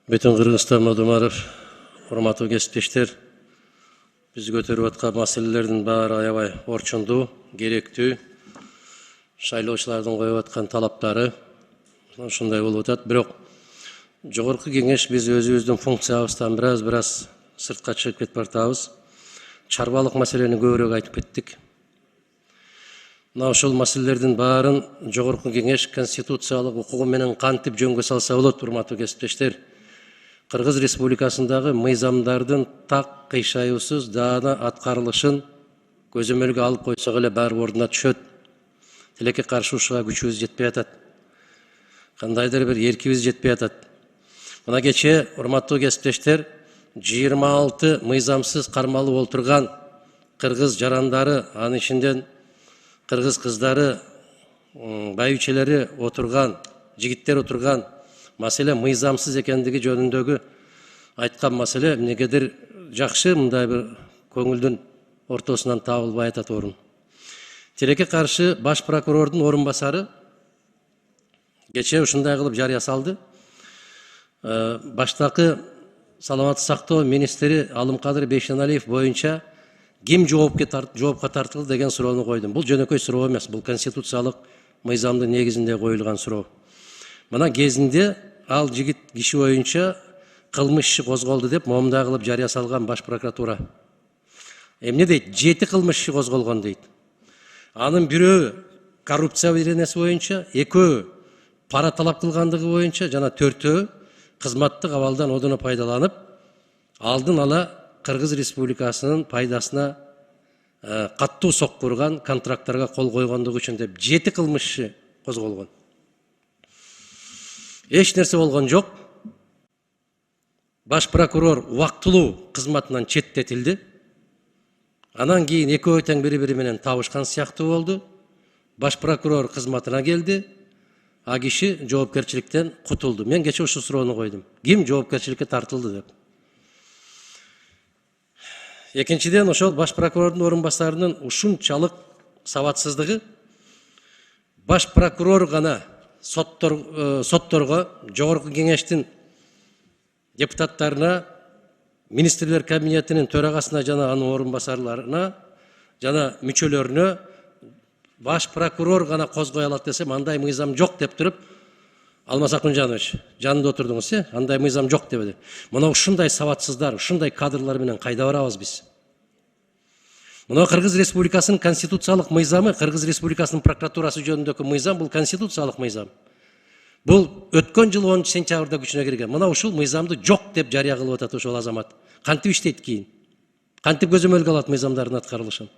Бүтін Кыргызстан Мадумаров, урматтуу кесиптештер, биз көтөрүп аткан маселелердин баары аябай орчундуу, керектүү, шайлоочулардын коюп аткан талаптары ушундай болуп атат. Бирок жогорку кеңеш биз өзүбүздүн функциябыздан бираз сыртка чыгып кетип баратабыз. Чарбалык маселени көбүрөөк айтып кеттик. Мына ошол маселелердин баарын жогорку кеңеш конституциялык укугу менен кантип жөнгө салса болот, урматтуу кесиптештер. Кыргыз Республикасындагы мыйзамдардын так кыйшаюусуз даана аткарылышын көзөмөлгө алып койсок эле баары ордуна түшөт. Тилекке каршы ушуга күчүбүз жетпей атат. Кандайдыр бир эркибиз жетпей атат. Мына кечээ, урматтуу кесиптештер, 26 мыйзамсыз кармалып олтурган кыргыз жарандары, анын ичинден кыргыз кыздары, байбичелери отурган, жигиттер отурган маселе мыйзамсыз экендиги жөнүндөгү айткан маселе эмнегедир жакшы мындай бир көңүлдүн ортосунан табылбай атат орун. Тилекке каршы баш прокурордун орун басары кечээ ушундай кылып жарыя салды. Баштакы саламаттык сактоо министри Алымкадыр Бейшеналиев боюнча ким жоопко тартылды деген суроону койдум. Бул жөнөкөй суроо эмес, бул конституциялык мыйзамдын негизинде коюлган суроо. Мына кезинде ал жигит киши боюнча кылмыш иши козголду деп момундай кылып жарыя салган баш прокуратура. Эмне дейт? 7 кылмыш иши козголгон дейт. Анын бирөө коррупция беренеси боюнча, экөө пара талап кылгандыгы боюнча жана 4-өө кызматтык абалдан одоно пайдаланып, алдын ала Кыргыз Республикасынын пайдасына каттуу соккурган контракттарга кол койгондугу үчүн деп 7 кылмыш иши козголгон. Эч нерсе болгон жок. Баш прокурор убактылуу кызматынан четтетилди. Анан кийин экөө тең бири-бири менен табышкан сыяктуу болду. Баш прокурор кызматына келди. А киши жоопкерчиликтен кутулду. Мен кечээ ушул суроону койдум. Ким жоопкерчиликке тартылды деп. Экинчиден, ошол баш прокурордун орун басарынын ушунчалык сабатсыздыгы, баш прокурор гана сотторго, жогорку кеңештин депутаттарына, министрлер кабинетинин төрагасына жана анын орун басарларына жана мүчөлөрүнө баш прокурор гана козгой алат десем, андай мыйзам жок деп туруп, Алмаз Акунжанович, жанында отурдуңуз, андай мыйзам жок дебеди. Мына ушундай сабатсыздар, ушундай кадрлар менен кайда барабыз биз? Мына Кыргыз Республикасынын конституциялык мыйзамы, Кыргыз Республикасынын прокуратурасы жөнүндөгү мыйзам, бул конституциялык мыйзам. Бул өткөн жыл 10 сентябрда күчүнө кирген. Мына ушул мыйзамды жок деп жарыя кылып атат ошол азамат. Кантип иштейт кийин? Кантип көзөмөлгө алат мыйзамдардын аткарылышын?